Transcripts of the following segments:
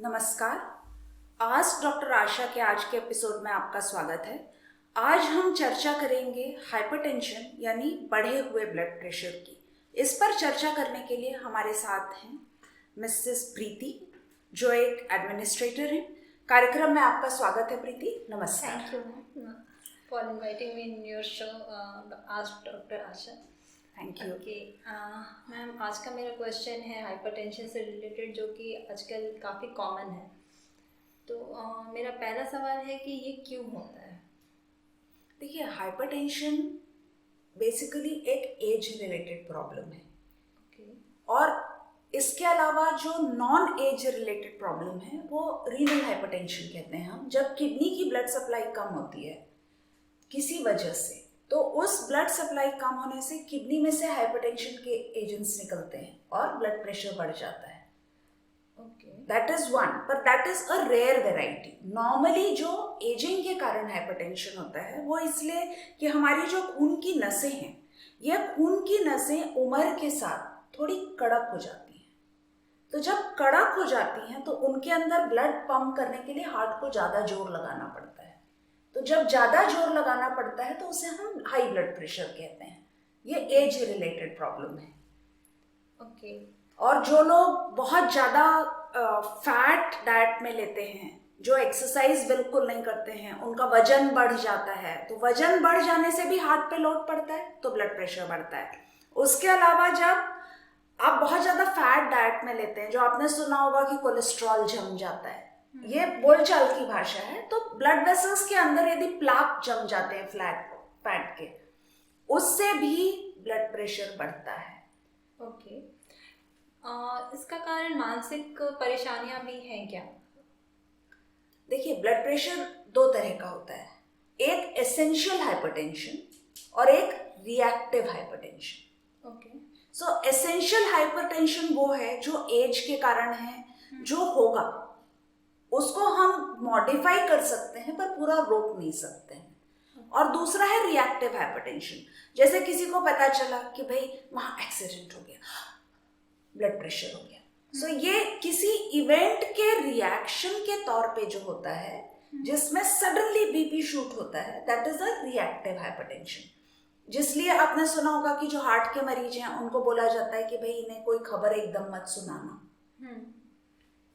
नमस्कार। आज डॉक्टर आशा के आज के एपिसोड में आपका स्वागत है। आज हम चर्चा करेंगे हाइपरटेंशन यानी बढ़े हुए ब्लड प्रेशर की। इस पर चर्चा करने के लिए हमारे साथ हैं मिसेस प्रीति, जो एक एडमिनिस्ट्रेटर हैं। कार्यक्रम में आपका स्वागत है प्रीति। नमस्कार। Thank you for inviting me in your show आज doctor Asha. Thank you. Okay ma'am, आज का मेरा क्वेश्चन है हाइपरटेंशन से रिलेटेड, जो कि आजकल काफ़ी कॉमन है। तो मेरा पहला सवाल है कि ये क्यों होता है? देखिए, हाइपरटेंशन बेसिकली एक एज रिलेटेड प्रॉब्लम है। ओके। और इसके अलावा जो नॉन एज रिलेटेड प्रॉब्लम है वो रीनल हाइपरटेंशन कहते हैं हम, जब किडनी की ब्लड सप्लाई कम होती है किसी वजह से, तो उस ब्लड सप्लाई कम होने से किडनी में से हाइपरटेंशन के एजेंट्स निकलते हैं और ब्लड प्रेशर बढ़ जाता है। ओके। दैट इज वन, पर that is a rare variety. Normally जो एजिंग के कारण हाइपरटेंशन होता है वो इसलिए कि हमारी जो खून की नसें हैं, ये खून की नसें उम्र के साथ थोड़ी कड़क हो जाती हैं। तो जब कड़क हो जाती हैं तो उनके अंदर ब्लड पंप करने के लिए हार्ट को ज़्यादा जोर लगाना पड़ता है। तो जब ज़्यादा जोर लगाना पड़ता है तो उसे हम हाई ब्लड प्रेशर कहते हैं। ये एज रिलेटेड प्रॉब्लम है। ओके। और जो लोग बहुत ज़्यादा फैट डाइट में लेते हैं, जो एक्सरसाइज बिल्कुल नहीं करते हैं, उनका वजन बढ़ जाता है। तो वजन बढ़ जाने से भी हार्ट पे लोड पड़ता है तो ब्लड प्रेशर बढ़ता है। उसके अलावा जब आप बहुत ज़्यादा फैट डाइट में लेते हैं, जो आपने सुना होगा कि कोलेस्ट्रॉल जम जाता है, ये बोलचाल की भाषा है। तो ब्लड वेसल्स के अंदर यदि प्लाक जम जाते हैं फैट के, उससे भी ब्लड प्रेशर बढ़ता है। ओके। इसका कारण मानसिक परेशानियां भी हैं क्या? देखिए, ब्लड प्रेशर दो तरह का होता है, एक एसेंशियल हाइपरटेंशन और एक रिएक्टिव हाइपरटेंशन। ओके। सो एसेंशियल हाइपरटेंशन वो है जो एज के कारण है, जो होगा उसको हम मॉडिफाई कर सकते हैं पर पूरा रोक नहीं सकते हैं। और दूसरा है रिएक्टिव हाइपरटेंशन। जैसे किसी को पता चला कि भाई वहां एक्सीडेंट हो गया, ब्लड प्रेशर हो गया, सो ये किसी इवेंट के रिएक्शन के तौर पे जो होता है, जिसमें सडनली बीपी शूट होता है, that is a reactive hypertension. जिसलिए आपने सुना होगा कि जो हार्ट के मरीज हैं उनको बोला जाता है कि भाई इन्हें कोई खबर एकदम मत सुनाना,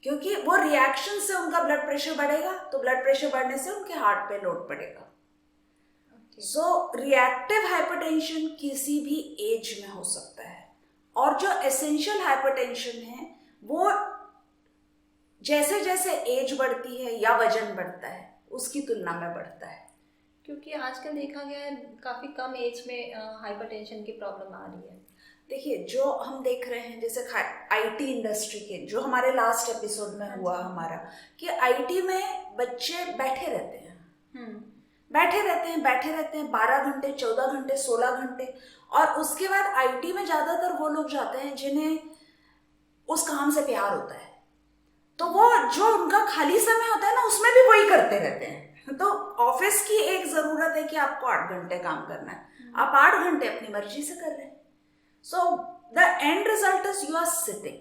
क्योंकि वो रिएक्शन से उनका ब्लड प्रेशर बढ़ेगा, तो ब्लड प्रेशर बढ़ने से उनके हार्ट पे लोड पड़ेगा। सो रिएक्टिव हाइपरटेंशन किसी भी एज में हो सकता है। और जो एसेंशियल हाइपरटेंशन है वो जैसे जैसे एज बढ़ती है या वजन बढ़ता है उसकी तुलना में बढ़ता है। क्योंकि आजकल देखा गया है काफ़ी कम एज में हाइपरटेंशन की प्रॉब्लम आ रही है। देखिए, जो हम देख रहे हैं जैसे आईटी इंडस्ट्री के, जो हमारे लास्ट एपिसोड में हुआ हमारा, कि आईटी में बच्चे बैठे रहते हैं 12 घंटे, 14 घंटे, 16 घंटे। और उसके बाद आईटी में ज़्यादातर वो लोग जाते हैं जिन्हें उस काम से प्यार होता है, तो वो जो उनका खाली समय होता है ना, उसमें भी वही करते रहते हैं। तो ऑफिस की एक ज़रूरत है कि आपको 8 घंटे काम करना है, आप 8 घंटे अपनी मर्जी से कर रहे हैं। So the end result is you are sitting.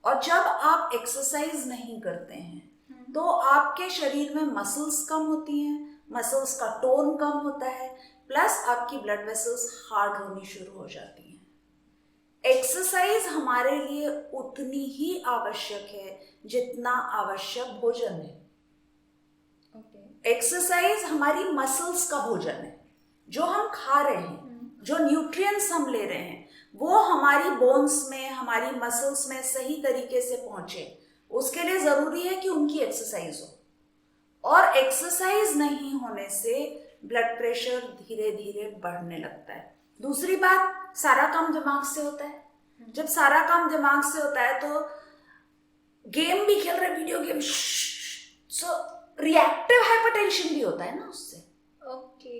और जब आप एक्सरसाइज नहीं करते हैं तो आपके शरीर में मसल्स कम होती हैं, मसल्स का टोन कम होता है, प्लस आपकी ब्लड वेसल्स हार्ड होनी शुरू हो जाती हैं। एक्सरसाइज हमारे लिए उतनी ही आवश्यक है जितना आवश्यक भोजन है। एक्सरसाइज हमारी मसल्स का भोजन है। जो हम खा रहे हैं, जो न्यूट्रिएंट्स हम ले रहे हैं, वो हमारी बोन्स में, हमारी मसल्स में सही तरीके से पहुंचे, उसके लिए जरूरी है कि उनकी एक्सरसाइज हो। और एक्सरसाइज नहीं होने से ब्लड प्रेशर धीरे धीरे बढ़ने लगता है। दूसरी बात, सारा काम दिमाग से होता है। जब सारा काम दिमाग से होता है तो गेम भी खेल रहे, वीडियो गेम, सो रिएक्टिव हाइपरटेंशन भी होता है ना उससे। ओके।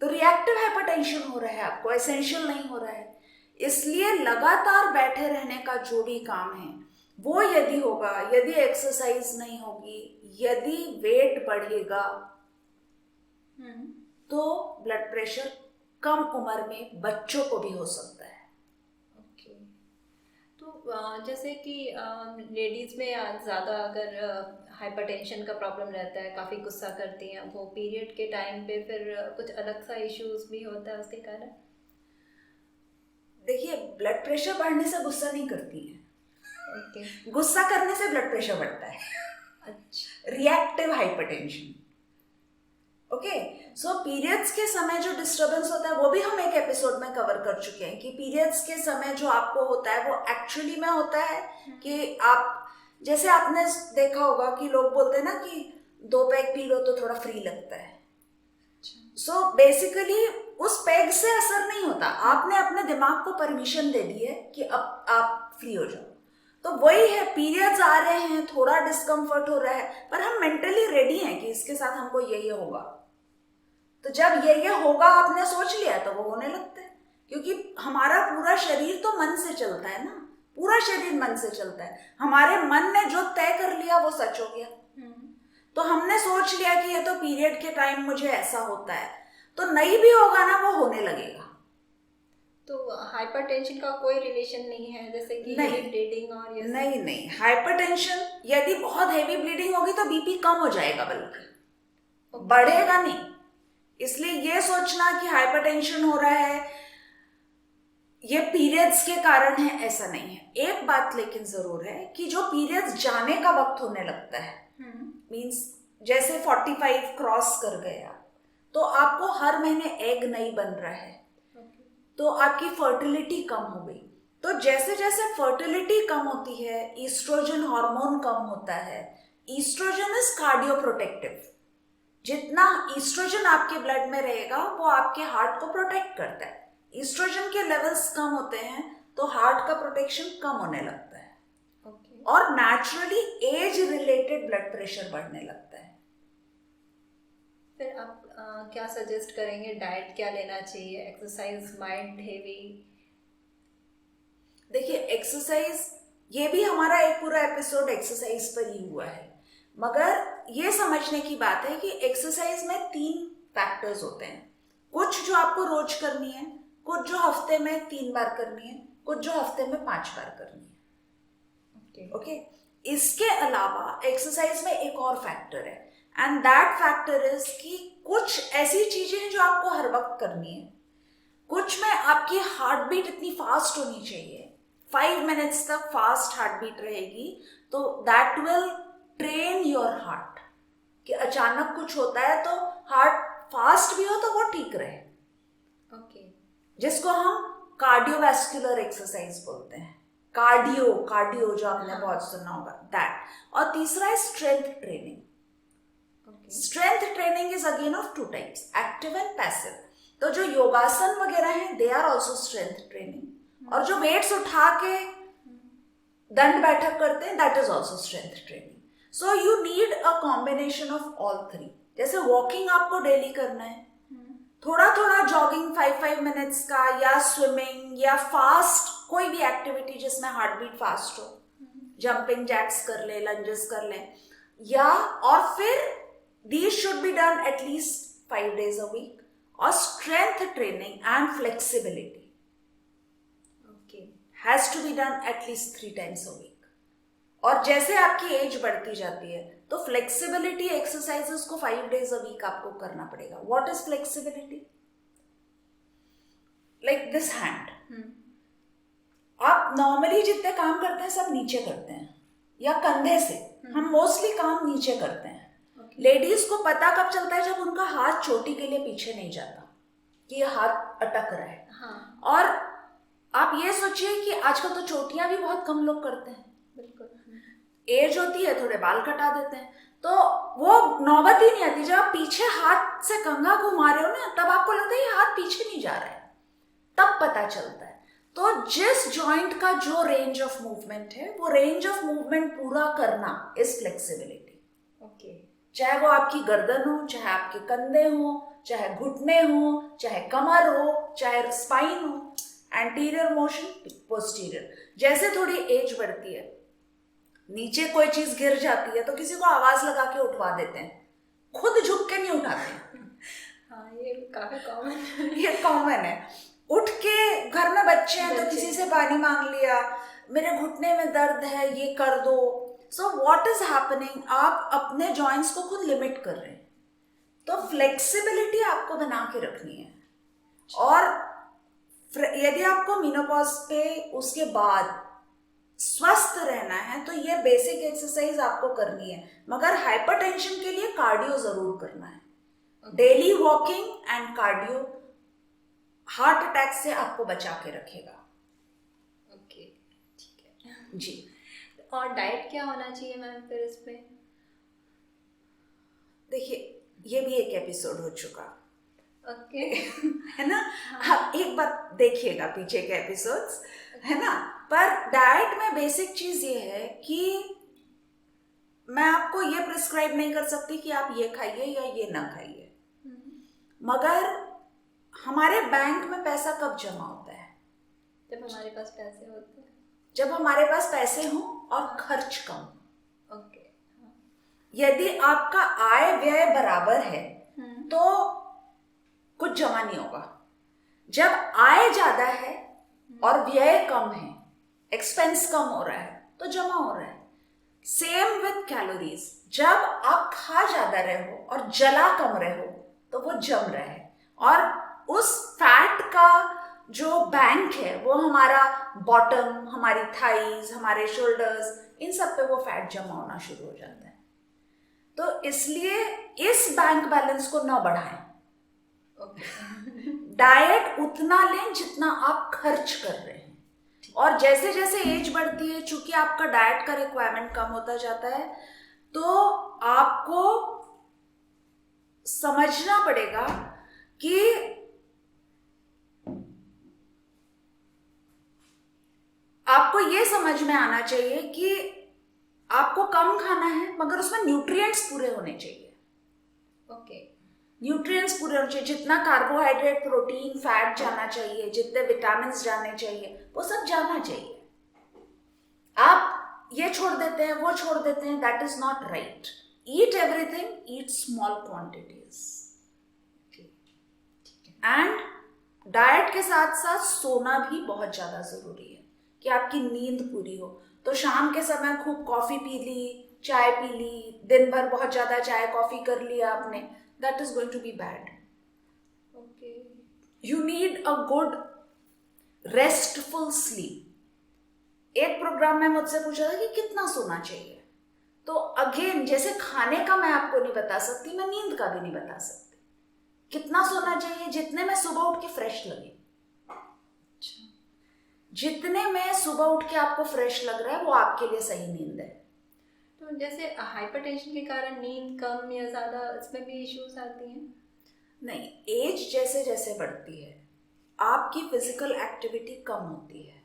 तो रिएक्टिव हाइपरटेंशन हो रहा है आपको, एसेंशियल नहीं हो रहा है। इसलिए लगातार बैठे रहने का जो भी काम है वो यदि होगा, यदि एक्सरसाइज नहीं होगी, यदि वेट बढ़ेगा, तो ब्लड प्रेशर कम उम्र में बच्चों को भी हो सकता है। ओके। तो जैसे कि लेडीज़ में ज़्यादा अगर हाइपरटेंशन का प्रॉब्लम रहता है, काफ़ी गुस्सा करती हैं वो पीरियड के टाइम पे, फिर कुछ अलग सा इश्यूज भी होता है उसके कारण। देखिए, ब्लड प्रेशर बढ़ने से गुस्सा नहीं करती है, ओके। गुस्सा करने से ब्लड प्रेशर बढ़ता है। अच्छा। Reactive hypertension. Okay, so periods के समय जो डिस्टरबेंस होता है वो भी हम एक एपिसोड में कवर कर चुके हैं कि पीरियड्स के समय जो आपको होता है वो एक्चुअली में होता है कि आप, जैसे आपने देखा होगा कि लोग बोलते हैं ना कि 2 पैग पी लो तो थोड़ा फ्री लगता है। सो बेसिकली उस पैग से असर नहीं होता, आपने अपने दिमाग को परमिशन दे दी है कि अब आप फ्री हो जाओ। तो वही है, पीरियड्स आ रहे हैं, थोड़ा डिस्कम्फर्ट हो रहा है, पर हम मेंटली रेडी हैं कि इसके साथ हमको ये होगा। तो जब ये होगा आपने सोच लिया तो वो होने लगता है, क्योंकि हमारा पूरा शरीर तो मन से चलता है ना, पूरा शरीर मन से चलता है। हमारे मन ने जो तय कर लिया वो सच हो गया। तो हमने सोच लिया कि ये तो पीरियड के टाइम मुझे ऐसा होता है, तो नहीं भी होगा ना वो होने लगेगा। तो हाइपरटेंशन का कोई रिलेशन नहीं है जैसे कि नहीं, ब्लीडिंग और ये सब? नहीं, हाइपरटेंशन यदि बहुत हेवी ब्लीडिंग होगी तो बीपी कम हो जाएगा, बल्कि बढ़ेगा नहीं। इसलिए ये सोचना कि हाइपरटेंशन हो रहा है ये पीरियड्स के कारण है, ऐसा नहीं है। एक बात लेकिन जरूर है कि जो पीरियड्स जाने का वक्त होने लगता है, मींस जैसे 45 क्रॉस कर गया तो आपको हर महीने एग नहीं बन रहा है, तो आपकी फर्टिलिटी कम हो गई। तो जैसे जैसे फर्टिलिटी कम होती है, ईस्ट्रोजन हार्मोन कम होता है। Oestrogen is cardio protective. जितना ईस्ट्रोजन आपके ब्लड में रहेगा वो आपके हार्ट को प्रोटेक्ट करता है। ईस्ट्रोजन के लेवल्स कम होते हैं तो हार्ट का प्रोटेक्शन कम होने लगता है। और naturally age related blood pressure बढ़ने लगता है। फिर आप क्या सजेस्ट करेंगे, डाइट क्या लेना चाहिए, एक्सरसाइज, माइंड हेवी? देखिए, एक्सरसाइज, ये भी हमारा एक पूरा एपिसोड एक्सरसाइज पर ही हुआ है, मगर ये समझने की बात है कि एक्सरसाइज में 3 फैक्टर्स होते हैं। कुछ जो आपको रोज करनी है, कुछ जो हफ्ते में 3 बार करनी है, कुछ जो हफ्ते में 5 बार करनी है। ओके, इसके अलावा एक्सरसाइज में एक और फैक्टर है, एंड दैट फैक्टर इज कि कुछ ऐसी चीजें हैं जो आपको हर वक्त करनी है। कुछ में आपकी हार्ट बीट इतनी फास्ट होनी चाहिए, 5 मिनट्स तक फास्ट हार्ट बीट रहेगी, तो that will train your heart कि अचानक कुछ होता है तो हार्ट फास्ट भी हो तो वो ठीक रहे। जिसको हम कार्डियोवैस्कुलर एक्सरसाइज बोलते हैं। कार्डियो जो आपने बहुत सुना होगा, दैट। और तीसरा है strength training. Strength training is again of 2 types, active and passive. तो जो योगासन वगैरह हैं they are also strength training, और जो वेट्स उठा के दंड बैठक करते हैं that is also strength training. So you need a combination of all 3। जैसे वॉकिंग आपको डेली करना है, थोड़ा थोड़ा जॉगिंग 5 मिनट्स का, या स्विमिंग, या फास्ट कोई भी एक्टिविटी जिसमें हार्ट बीट फास्ट हो, जंपिंग जैक्स कर ले, लंजेस कर ले, या और फिर these should be done at least 5 days a week, or strength training and flexibility has to be done at least 3 times a week. और जैसे आपकी एज बढ़ती जाती है तो फ्लेक्सिबिलिटी एक्सरसाइजेस को 5 days a week आपको करना पड़ेगा। What is flexibility? Like this hand. आप नॉर्मली जितने काम करते हैं सब नीचे करते हैं या कंधे से, हम मोस्टली काम नीचे करते हैं। लेडीज को पता कब चलता है? जब उनका हाथ चोटी के लिए पीछे नहीं जाता कि ये हाथ अटक रहा है। और आप ये सोचिए कि आजकल तो चोटियां भी बहुत कम लोग करते हैं। बिल्कुल। एज होती है, थोड़े बाल कटा देते हैं, तो वो नौबत ही नहीं आती। जब आप पीछे हाथ से कंघा घुमा रहे हो ना, तब आपको लगता है ये हाथ पीछे नहीं जा रहा है, तब पता चलता है। तो जिस जॉइंट का जो रेंज ऑफ मूवमेंट है, वो रेंज ऑफ मूवमेंट पूरा करना इज फ्लेक्सिबिलिटी। चाहे वो आपकी गर्दन हो, चाहे आपके कंधे हो, चाहे घुटने हो, चाहे कमर हो, चाहे स्पाइन हो, एंटीरियर मोशन, पोस्टीरियर। जैसे थोड़ी एज बढ़ती है, नीचे कोई चीज गिर जाती है तो किसी को आवाज लगा के उठवा देते हैं, खुद झुक के नहीं उठाते हैं। हाँ, ये काफी कॉमन ये कॉमन है। उठ के घर में बच्चे हैं तो किसी से पानी मांग लिया, मेरे घुटने में दर्द है, ये कर दो। सो व्हाट इज हैपनिंग, आप अपने जॉइंट्स को खुद लिमिट कर रहे हैं। तो फ्लेक्सिबिलिटी आपको बना के रखनी है। और यदि आपको मेनोपॉज पे उसके बाद स्वस्थ रहना है तो ये बेसिक एक्सरसाइज आपको करनी है। मगर हाइपरटेंशन के लिए कार्डियो जरूर करना है। Daily walking and cardio heart attack से आपको बचा के रखेगा। ओके, ठीक है जी। और डाइट क्या होना चाहिए मैम फिर इस पे? देखिए, ये भी एक एपिसोड हो चुका ओके है ना। आप एक बार देखिएगा पीछे के एपिसोड्स, है ना। पर डाइट में बेसिक चीज ये है कि मैं आपको ये प्रिस्क्राइब नहीं कर सकती कि आप ये खाइए या ये ना खाइए। मगर हमारे बैंक में पैसा कब जमा होता है? जब हमारे पास पैसे होते हैं। जब हमारे पास पैसे हों और खर्च कम। ओके। यदि आपका आय व्यय बराबर है तो कुछ जमा नहीं होगा। जब आय ज्यादा है और व्यय कम है, एक्सपेंस कम हो रहा है, तो जमा हो रहा है। सेम विथ कैलोरीज, जब आप खा ज्यादा रहे हो और जला कम रहे हो तो वो जम रहा है। और उस फैट का जो बैंक है वो हमारा बॉटम, हमारी थाइज, हमारे शोल्डर्स, इन सब पे वो फैट जमा होना शुरू हो जाता है। तो इसलिए इस बैंक बैलेंस को ना बढ़ाएं। डाइट उतना लें जितना आप खर्च कर रहे हैं। और जैसे जैसे एज बढ़ती है, चूंकि आपका डाइट का रिक्वायरमेंट कम होता जाता है, तो आपको समझना पड़ेगा कि आपको ये समझ में आना चाहिए कि आपको कम खाना है मगर उसमें न्यूट्रिएंट्स पूरे होने चाहिए। ओके। न्यूट्रिएंट्स पूरे होने चाहिए। जितना कार्बोहाइड्रेट, प्रोटीन, फैट जाना चाहिए, जितने विटामिन जाने चाहिए, वो सब जाना चाहिए। आप ये छोड़ देते हैं, वो छोड़ देते हैं, that is not right. Eat everything, eat small quantities. And diet के साथ साथ सोना भी बहुत ज्यादा जरूरी है कि आपकी नींद पूरी हो। तो शाम के समय खूब कॉफी पी ली, चाय पी ली, दिन भर बहुत ज्यादा चाय कॉफी कर लिया आपने, that is going to be bad. Okay. You need a good restful sleep. एक प्रोग्राम में मुझसे पूछा था कि कितना सोना चाहिए, तो अगेन जैसे खाने का मैं आपको नहीं बता सकती, मैं नींद का भी नहीं बता सकती। कितना सोना चाहिए? जितने में सुबह उठ के फ्रेश लगे। जितने में सुबह उठ के आपको फ्रेश लग रहा है वो आपके लिए सही नींद है। तो जैसे हाइपरटेंशन के कारण नींद कम या ज़्यादा, इसमें भी इश्यूज आती हैं? नहीं, एज जैसे जैसे बढ़ती है आपकी फिजिकल एक्टिविटी कम होती है।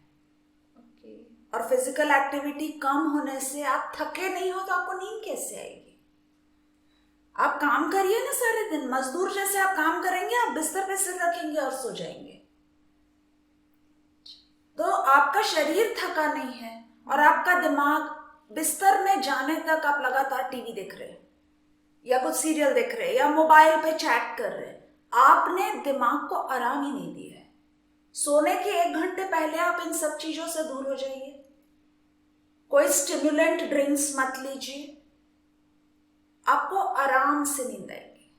ओके। और फिजिकल एक्टिविटी कम होने से आप थके नहीं हो तो आपको नींद कैसे आएगी? आप काम करिए ना सारे दिन, मजदूर जैसे आप काम करेंगे, आप बिस्तर पे सिर रखेंगे और सो जाएंगे, तो आपका शरीर थका नहीं है और आपका दिमाग बिस्तर में जाने तक आप लगातार टीवी देख रहे हैं या कुछ सीरियल देख रहे हैं या मोबाइल पे चैट कर रहे हैं। आपने दिमाग को आराम ही नहीं दिया है। सोने के 1 घंटे पहले आप इन सब चीजों से दूर हो जाइए। कोई स्टिमुलेंट ड्रिंक्स मत लीजिए, आपको आराम से नींद आएगी।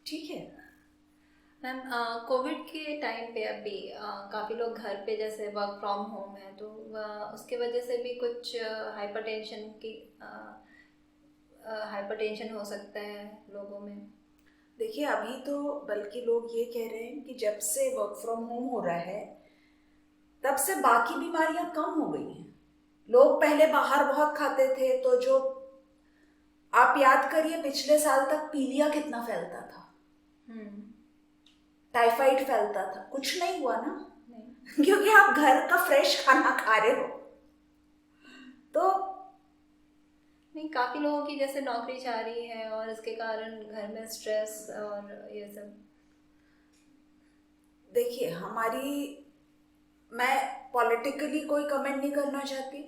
ठीक है मैम, कोविड के टाइम पे अभी काफ़ी लोग घर पे जैसे वर्क फ्रॉम होम है, तो उसके वजह से भी कुछ हाइपरटेंशन हो सकता है लोगों में। देखिए, अभी तो बल्कि लोग ये कह रहे हैं कि जब से वर्क फ्रॉम होम हो रहा है तब से बाकी बीमारियां कम हो गई हैं। लोग पहले बाहर बहुत खाते थे, तो जो आप याद करिए पिछले साल तक पीलिया कितना फैलता था, टाइफाइड फैलता था, कुछ नहीं हुआ ना। नहीं। क्योंकि आप घर का फ्रेश खाना खा रहे हो। तो नहीं, काफ़ी लोगों की जैसे नौकरी जा रही है और इसके कारण घर में स्ट्रेस और ये सब। देखिए, मैं पॉलिटिकली कोई कमेंट नहीं करना चाहती,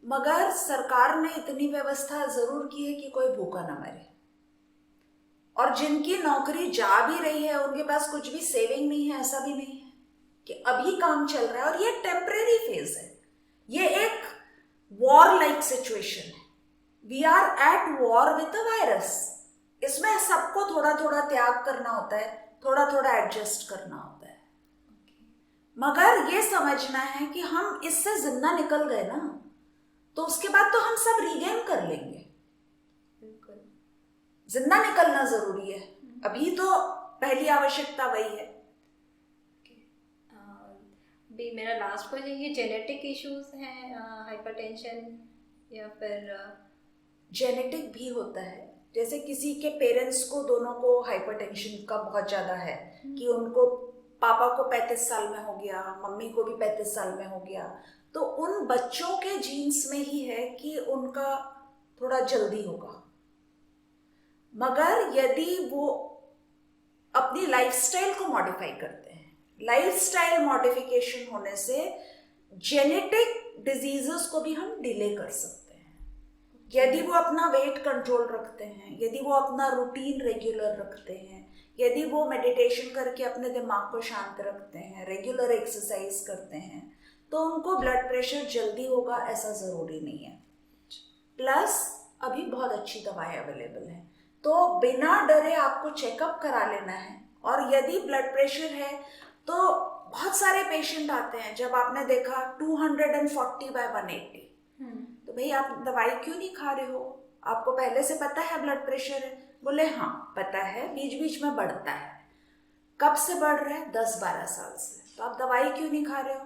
मगर सरकार ने इतनी व्यवस्था जरूर की है कि कोई भूखा ना मरे। और जिनकी नौकरी जा भी रही है उनके पास कुछ भी सेविंग नहीं है, ऐसा भी नहीं है कि अभी काम चल रहा है और ये टेम्परेरी फेज है, ये एक वॉर लाइक सिचुएशन है, we are at war with the virus. इसमें सबको थोड़ा थोड़ा त्याग करना होता है, थोड़ा थोड़ा एडजस्ट करना होता है, मगर ये समझना है कि हम इससे जिंदा निकल गए ना, तो उसके बाद तो हम सब रीगेन कर लेंगे। बिल्कुल जिंदा निकलना जरूरी है, अभी तो पहली आवश्यकता वही है। भी मेरा लास्ट क्वेश्चन, ये जेनेटिक इश्यूज हैं हाइपरटेंशन या फिर जेनेटिक भी होता है, जैसे किसी के पेरेंट्स को दोनों को हाइपरटेंशन का बहुत ज़्यादा है कि उनको पापा को 35 साल में हो गया, मम्मी को भी 35 साल में हो गया, तो उन बच्चों के जीन्स में ही है कि उनका थोड़ा जल्दी होगा। मगर यदि वो अपनी लाइफस्टाइल को मॉडिफाई करते हैं, लाइफस्टाइल मॉडिफिकेशन होने से जेनेटिक डिजीजेस को भी हम डिले कर सकते हैं। यदि वो अपना वेट कंट्रोल रखते हैं, यदि वो अपना रूटीन रेगुलर रखते हैं, यदि वो मेडिटेशन करके अपने दिमाग को शांत रखते हैं, रेगुलर एक्सरसाइज करते हैं, तो उनको ब्लड प्रेशर जल्दी होगा ऐसा ज़रूरी नहीं है। प्लस अभी बहुत अच्छी दवाएं अवेलेबल हैं, तो बिना डरे आपको चेकअप करा लेना है। और यदि ब्लड प्रेशर है तो बहुत सारे पेशेंट आते हैं, जब आपने देखा 240/180, तो भाई आप दवाई क्यों नहीं खा रहे हो, आपको पहले से पता है ब्लड प्रेशर है? बोले हाँ पता है, बीच बीच में बढ़ता है। कब से बढ़ रहा है? 10-12 साल से। तो आप दवाई क्यों नहीं खा रहे हो?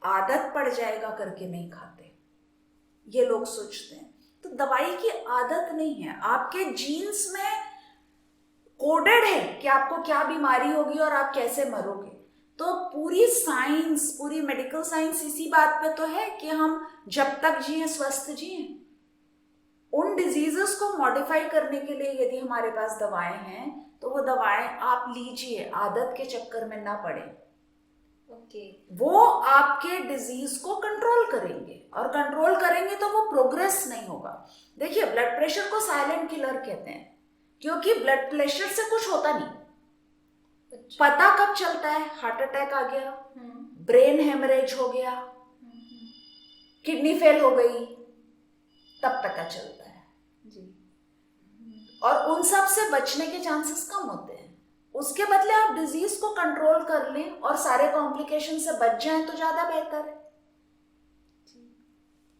आदत पड़ जाएगा करके नहीं खाते, ये लोग सोचते हैं। तो दवाई की आदत नहीं है, आपके जीन्स में कोडेड है कि आपको क्या बीमारी होगी और आप कैसे मरोगे। तो पूरी साइंस, पूरी मेडिकल साइंस इसी बात पे तो है कि हम जब तक जिए स्वस्थ जिए। उन डिजीजेस को मॉडिफाई करने के लिए यदि हमारे पास दवाएं हैं तो वो दवाएं आप लीजिए, आदत के चक्कर में ना पड़े। वो आपके डिजीज को कंट्रोल करेंगे, और कंट्रोल करेंगे तो वो प्रोग्रेस नहीं होगा। देखिए, ब्लड प्रेशर को साइलेंट किलर कहते हैं, क्योंकि ब्लड प्रेशर से कुछ होता नहीं। पता कब चलता है? हार्ट अटैक आ गया, ब्रेन हेमरेज हो गया, किडनी फेल हो गई, तब पता चलता है जी। और उन सब से बचने के चांसेस कम होते हैं। उसके बदले आप डिजीज को कंट्रोल कर लें और सारे कॉम्प्लिकेशन से बच जाएं तो ज्यादा बेहतर है।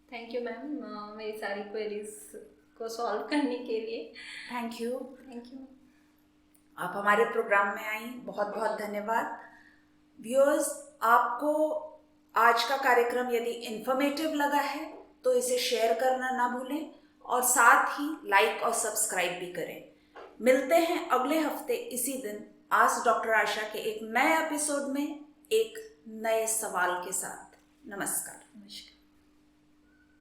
थैंक यू मैम, मेरी सारी क्वेरीज को सॉल्व करने के लिए। Thank you. Thank you. आप हमारे प्रोग्राम में आई, बहुत बहुत धन्यवाद। व्यूअर्स, आपको आज का कार्यक्रम यदि इंफॉर्मेटिव लगा है तो इसे शेयर करना ना भूलें, और साथ ही लाइक और सब्सक्राइब भी करें। मिलते हैं अगले हफ्ते इसी दिन आस्क डॉक्टर आशा के एक नए एपिसोड में एक नए सवाल के साथ। नमस्कार। नमस्कार।